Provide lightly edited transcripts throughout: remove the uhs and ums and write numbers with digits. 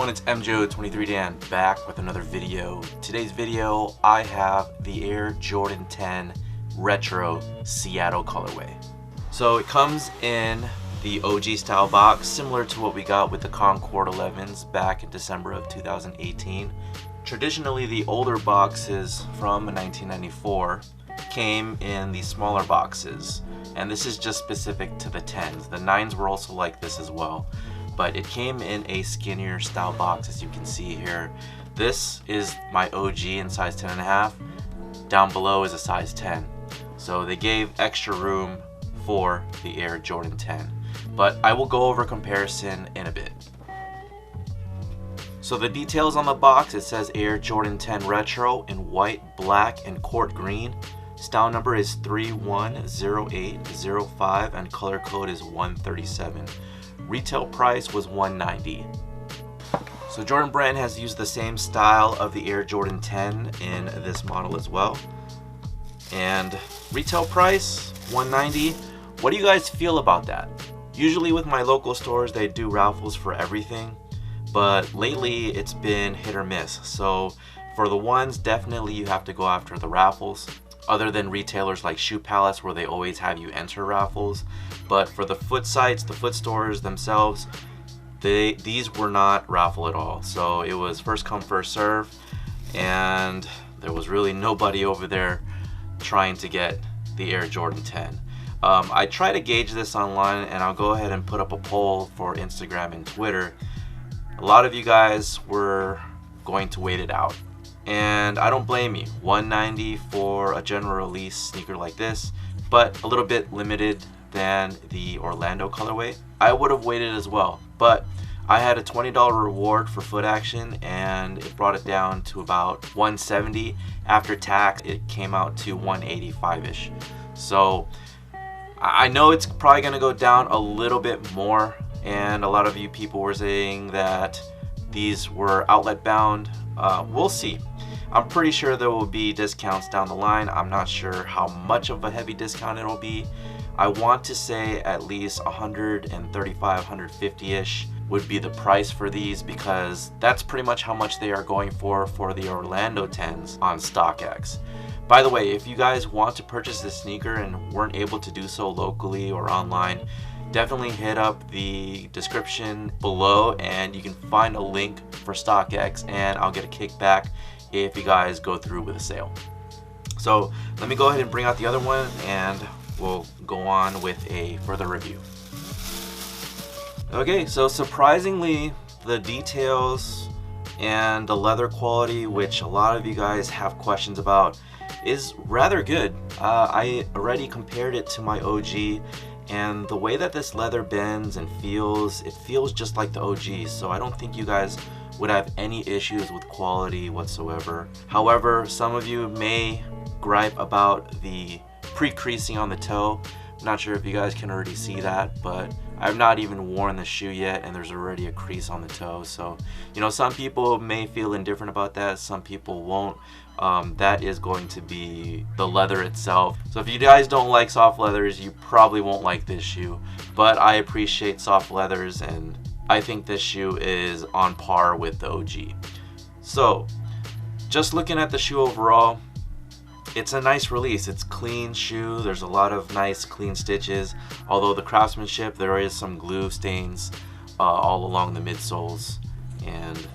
everyone, it's MJO23Dan back with another video. Today's video, I have the Air Jordan 10 Retro Seattle colorway. So it comes in the OG style box, similar to what we got with the Concord 11s back in December of 2018. Traditionally, the older boxes from 1994 came in the smaller boxes, and this is just specific to the 10s. The 9s were also like this as well, but it came in a skinnier style box, as you can see here. This is my OG in size 10.5. Down below is a size 10. So they gave extra room for the Air Jordan 10. But I will go over comparison in a bit. So the details on the box, it says Air Jordan 10 Retro in white, black, and court green. Style number is 310805 and color code is 137. Retail price was $190. So Jordan Brand has used the same style of the Air Jordan 10 in this model as well. And retail price $190. What do you guys feel about that? Usually with my local stores, they do raffles for everything, but lately it's been hit or miss. So for the ones, definitely you have to go after the raffles, other than retailers like Shoe Palace where they always have you enter raffles. But for the foot sites, the foot stores themselves, these were not raffle at all. So it was first come, first serve, and there was really nobody over there trying to get the Air Jordan 10. I try to gauge this online, and I'll go ahead and put up a poll for Instagram and Twitter. A lot of you guys were going to wait it out, and I don't blame you. $190 for a general release sneaker like this, but a little bit limited than the Orlando colorway. I would have waited as well, but I had a $20 reward for foot action, and it brought it down to about $170. After tax, it came out to $185-ish. So I know it's probably going to go down a little bit more, and a lot of you people were saying that these were outlet bound. We'll see. I'm pretty sure there will be discounts down the line. I'm not sure how much of a heavy discount it'll be. I want to say at least 135, 150-ish would be the price for these, because that's pretty much how much they are going for the Orlando 10s on StockX. By the way, if you guys want to purchase this sneaker and weren't able to do so locally or online, definitely hit up the description below and you can find a link for StockX, and I'll get a kickback if you guys go through with a sale. So let me go ahead and bring out the other one and we'll go on with a further review. Okay, so surprisingly, the details and the leather quality, which a lot of you guys have questions about, is rather good. I already compared it to my OG, and the way that this leather bends and feels, it feels just like the OG, so I don't think you guys would have any issues with quality whatsoever. However, some of you may gripe about the pre-creasing on the toe. I'm not sure if you guys can already see that, but I've not even worn the shoe yet and there's already a crease on the toe. So, you know, some people may feel indifferent about that, some people won't. That is going to be the leather itself. So if you guys don't like soft leathers, you probably won't like this shoe. But I appreciate soft leathers, and I think this shoe is on par with the OG. So just looking at the shoe overall, it's a nice release. It's clean shoe. There's a lot of nice clean stitches. Although the craftsmanship, there is some glue stains all along the midsoles. And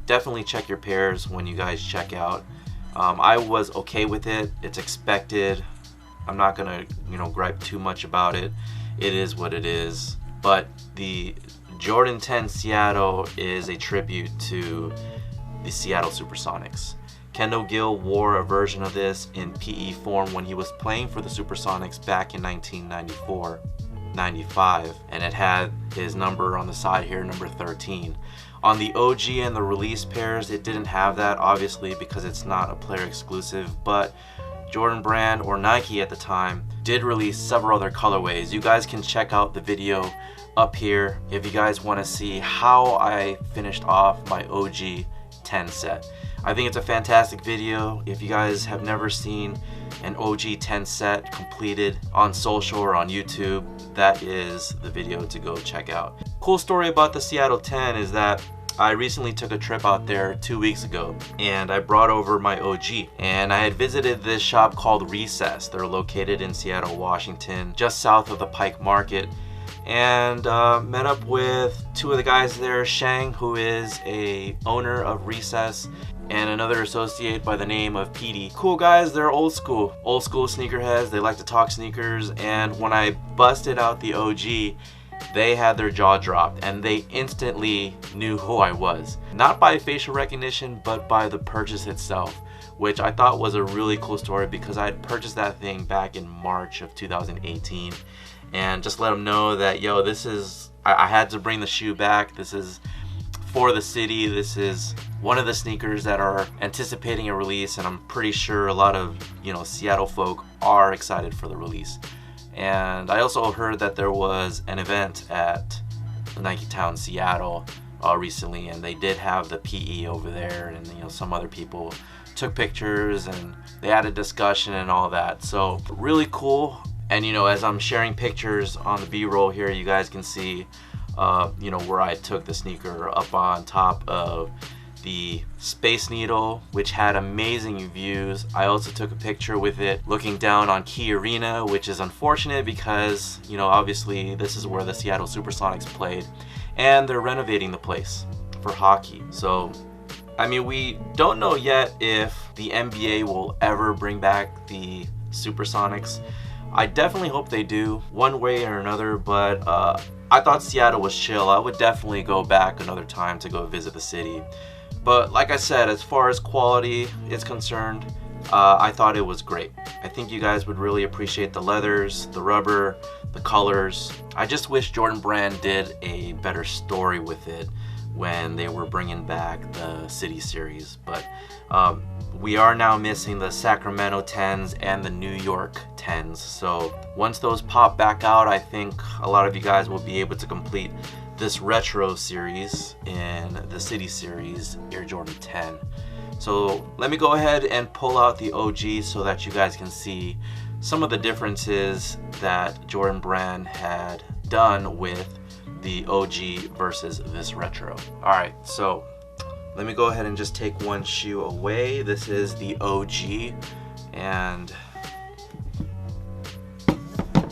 definitely check your pairs when you guys check out. I was okay with it. It's expected. I'm not gonna, gripe too much about it. It is what it is. But the Jordan 10 Seattle is a tribute to the Seattle Supersonics. Kendall Gill wore a version of this in PE form when he was playing for the Supersonics back in 1994-95, and it had his number on the side here, number 13. On the OG and the release pairs, it didn't have that, obviously, because it's not a player exclusive, but Jordan Brand, or Nike at the time, did release several other colorways. You guys can check out the video up here if you guys want to see how I finished off my OG 10 set. I think it's a fantastic video. If you guys have never seen an OG 10 set completed on social or on YouTube, that is the video to go check out. Cool story about the Seattle 10 is that I recently took a trip out there 2 weeks ago, and I brought over my OG, and I had visited this shop called Recess. They're located in Seattle, Washington, just south of the Pike Market, and met up with two of the guys there, Shang, who is a owner of Recess, and another associate by the name of Petey. Cool guys, they're old school sneakerheads. They like to talk sneakers, and when I busted out the OG, they had their jaw dropped and they instantly knew who I was. Not by facial recognition, but by the purchase itself, which I thought was a really cool story because I had purchased that thing back in March of 2018, and just let them know that, yo, this is, I had to bring the shoe back. This is for the city. This is one of the sneakers that are anticipating a release, and I'm pretty sure a lot of, Seattle folk are excited for the release. And I also heard that there was an event at Nike Town Seattle recently, and they did have the PE over there, and some other people took pictures and they had a discussion and all that. So really cool. And as I'm sharing pictures on the B-roll here, you guys can see where I took the sneaker up on top of the Space Needle, which had amazing views. I also took a picture with it looking down on Key Arena, which is unfortunate because obviously this is where the Seattle Supersonics played, and they're renovating the place for hockey. So we don't know yet if the NBA will ever bring back the Supersonics. I definitely hope they do, one way or another, but I thought Seattle was chill. I would definitely go back another time to go visit the city. But like I said, as far as quality is concerned, I thought it was great. I think you guys would really appreciate the leathers, the rubber, the colors. I just wish Jordan Brand did a better story with it when they were bringing back the City Series. But we are now missing the Sacramento 10s and the New York 10s. So once those pop back out, I think a lot of you guys will be able to complete this retro series in the City Series Air Jordan 10. So let me go ahead and pull out the OG so that you guys can see some of the differences that Jordan Brand had done with the OG versus this retro. Alright, so let me go ahead and just take one shoe away. This is the OG, and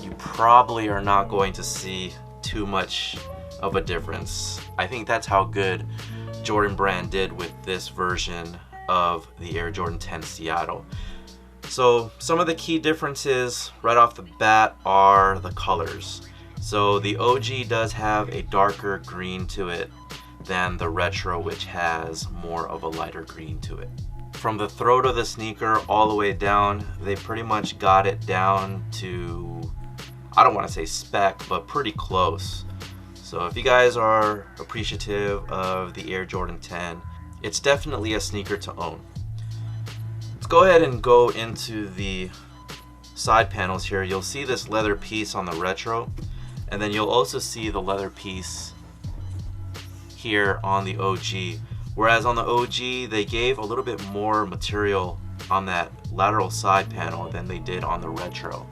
you probably are not going to see too much of a difference. I think that's how good Jordan Brand did with this version of the Air Jordan 10 Seattle. So some of the key differences right off the bat are the colors. So the OG does have a darker green to it than the retro, which has more of a lighter green to it. From the throat of the sneaker all the way down, they pretty much got it down to, I don't want to say spec, but pretty close. So if you guys are appreciative of the Air Jordan 10, it's definitely a sneaker to own. Let's go ahead and go into the side panels here. You'll see this leather piece on the retro, and then you'll also see the leather piece here on the OG. Whereas on the OG, they gave a little bit more material on that lateral side panel than they did on the retro.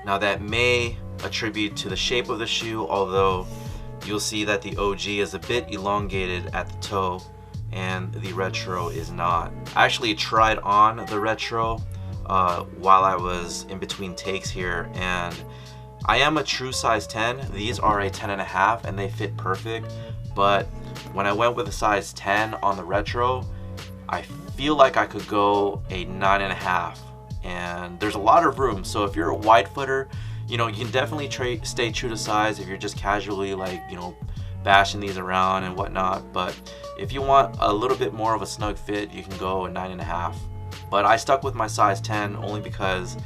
Now that may attribute to the shape of the shoe, although you'll see that the OG is a bit elongated at the toe and the retro is not. I actually tried on the retro while I was in between takes here, and I am a true size 10. These are a 10.5 and they fit perfect, but when I went with a size 10 on the retro, I feel like I could go a 9.5, and there's a lot of room. So if you're a wide footer, you can definitely stay true to size if you're just casually bashing these around and whatnot. But if you want a little bit more of a snug fit, you can go a 9.5. But I stuck with my size 10 only because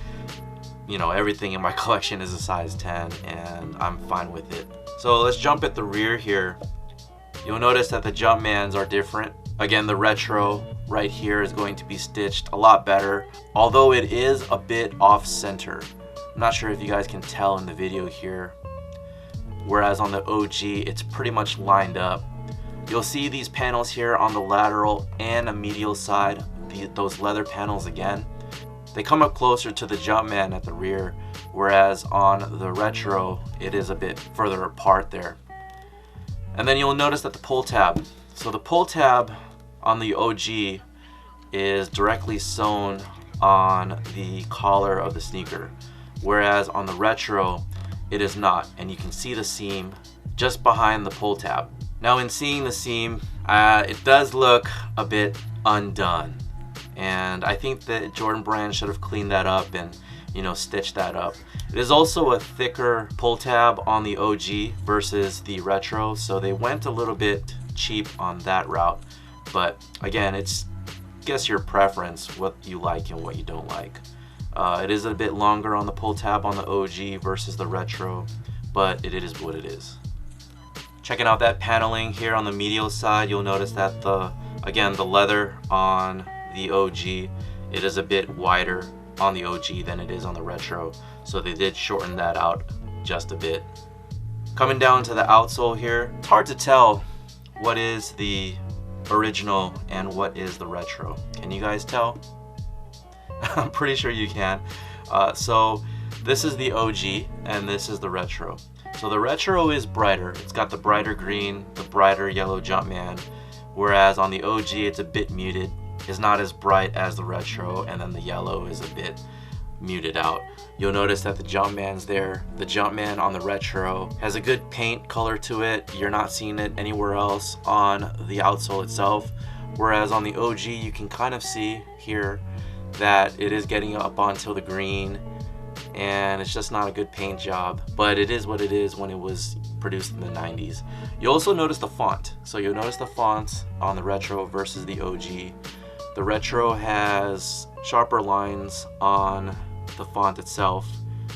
everything in my collection is a size 10 and I'm fine with it. So let's jump at the rear here. You'll notice that the Jumpmans are different. Again, the retro right here is going to be stitched a lot better, although it is a bit off center. I'm not sure if you guys can tell in the video here. Whereas on the OG, it's pretty much lined up. You'll see these panels here on the lateral and a medial side, those leather panels again. They come up closer to the Jumpman at the rear, whereas on the retro, it is a bit further apart there. And then you'll notice that the pull tab. So the pull tab on the OG is directly sewn on the collar of the sneaker, whereas on the retro it is not, and you can see the seam just behind the pull tab. Now in seeing the seam, it does look a bit undone, and I think that Jordan Brand should have cleaned that up and, you know, stitched that up. It is also a thicker pull tab on the OG versus the retro, so they went a little bit cheap on that route. But again, it's, I guess, your preference, what you like and what you don't like. It is a bit longer on the pull tab on the OG versus the retro, but it is what it is. Checking out that paneling here on the medial side, you'll notice that the leather on the OG, it is a bit wider on the OG than it is on the retro, so they did shorten that out just a bit. Coming down to the outsole here, it's hard to tell what is the original and what is the retro. Can you guys tell? I'm pretty sure you can. So this is the OG and this is the retro. So the retro is brighter. It's got the brighter green, the brighter yellow Jumpman, whereas on the OG it's a bit muted. It's not as bright as the retro, and then the yellow is a bit muted out. You'll notice that the Jumpman's there. The Jumpman on the retro has a good paint color to it. You're not seeing it anywhere else on the outsole itself, whereas on the OG you can kind of see here that it is getting up onto the green, and it's just not a good paint job, but it is what it is when it was produced in the 90s. You also notice the font. So you'll notice the font on the retro versus the OG. The retro has sharper lines on the font itself,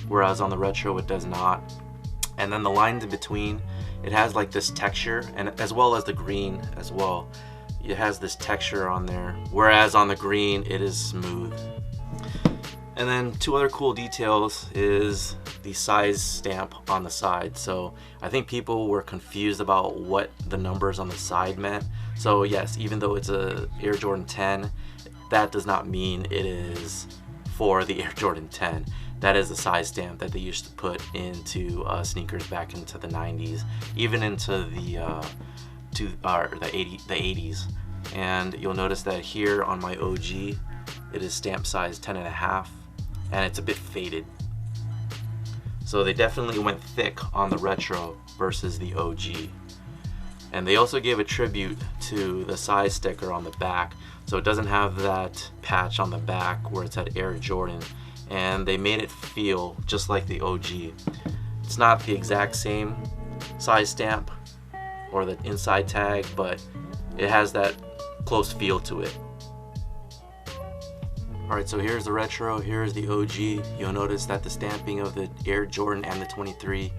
whereas on the retro it does not. And then the lines in between, it has like this texture, and as well as the green as well. It has this texture on there, whereas on the green it is smooth. And then two other cool details is the size stamp on the side. So I think people were confused about what the numbers on the side meant. So yes, even though it's a Air Jordan 10, that does not mean it is for the Air Jordan 10. That is the size stamp that they used to put into sneakers back into the 90s, even into the 80s. And you'll notice that here on my OG, it is stamp size 10.5, and it's a bit faded. So they definitely went thick on the retro versus the OG. And they also gave a tribute to the size sticker on the back, so it doesn't have that patch on the back where it's at Air Jordan, and they made it feel just like the OG. It's not the exact same size stamp or the inside tag, but it has that close feel to it. Alright, so here's the retro, here's the OG. You'll notice that the stamping of the Air Jordan and the 23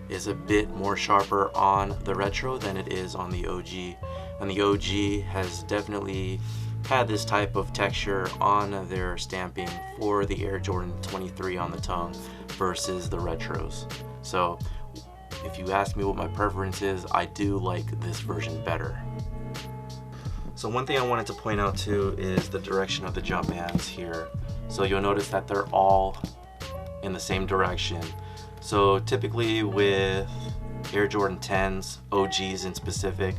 is a bit more sharper on the retro than it is on the OG. And the OG has definitely had this type of texture on their stamping for the Air Jordan 23 on the tongue versus the retros. So if you ask me what my preference is, I do like this version better. So one thing I wanted to point out too is the direction of the Jumpmans here. So you'll notice that they're all in the same direction. So typically with Air Jordan 10s, OGs in specific,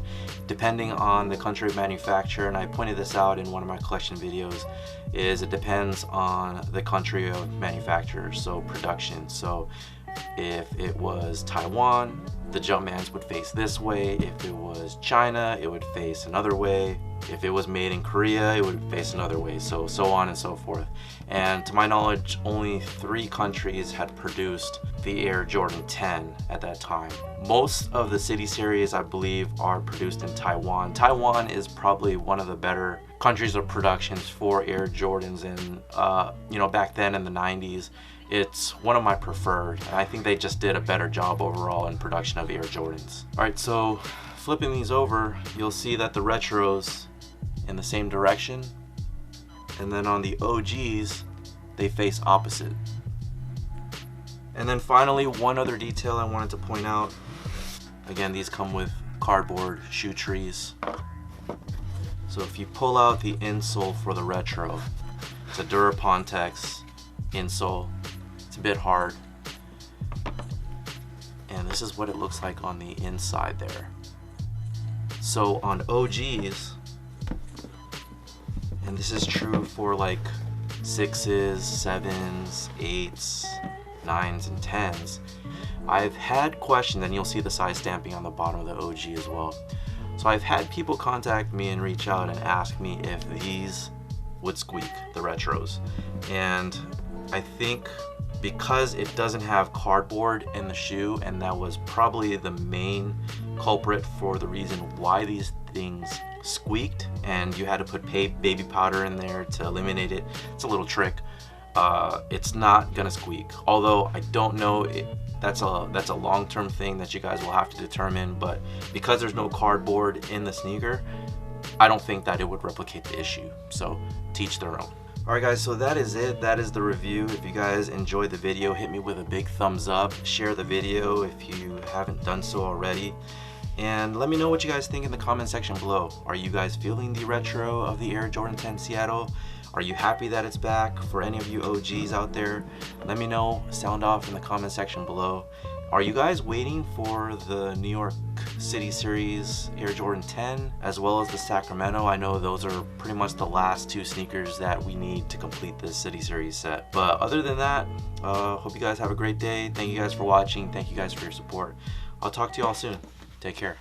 depending on the country of manufacture, and I pointed this out in one of my collection videos, is it depends on the country of manufacturer, so production. So if it was Taiwan, the Jumpmans would face this way. If it was China, it would face another way. If it was made in Korea, it would face another way, so on and so forth. And to my knowledge, only 3 countries had produced the Air Jordan 10 at that time. Most of the City Series, I believe, are produced in Taiwan. Taiwan is probably one of the better countries of productions for Air Jordans, and you know, back then in the 90s, it's one of my preferred. And I think they just did a better job overall in production of Air Jordans. Alright, so flipping these over, you'll see that the retros in the same direction, and then on the OGs they face opposite. And then finally, one other detail I wanted to point out. Again, these come with cardboard shoe trees. So if you pull out the insole for the retro, it's a Durapontex insole. It's a bit hard. and this is what it looks like on the inside there. So on OGs, and this is true for like 6s, 7s, 8s, 9s, and 10s, I've had questions, and you'll see the size stamping on the bottom of the OG as well. So I've had people contact me and reach out and ask me if these would squeak, the retros. And I think because it doesn't have cardboard in the shoe, and that was probably the main culprit for the reason why these things squeaked, and you had to put baby powder in there to eliminate it. It's a little trick. It's not gonna squeak. Although I don't know, that's a long-term thing that you guys will have to determine, but because there's no cardboard in the sneaker, I don't think that it would replicate the issue. So teach their own. Alright guys, so that is it. That is the review. If you guys enjoyed the video, hit me with a big thumbs up. Share the video if you haven't done so already. And let me know what you guys think in the comment section below. Are you guys feeling the retro of the Air Jordan 10 Seattle? Are you happy that it's back? For any of you OGs out there, let me know. Sound off in the comment section below. Are you guys waiting for the New York City Series Air Jordan 10 as well as the Sacramento? I know those are pretty much the last two sneakers that we need to complete this City Series set. But other than that, hope you guys have a great day. Thank you guys for watching. Thank you guys for your support. I'll talk to you all soon. Take care.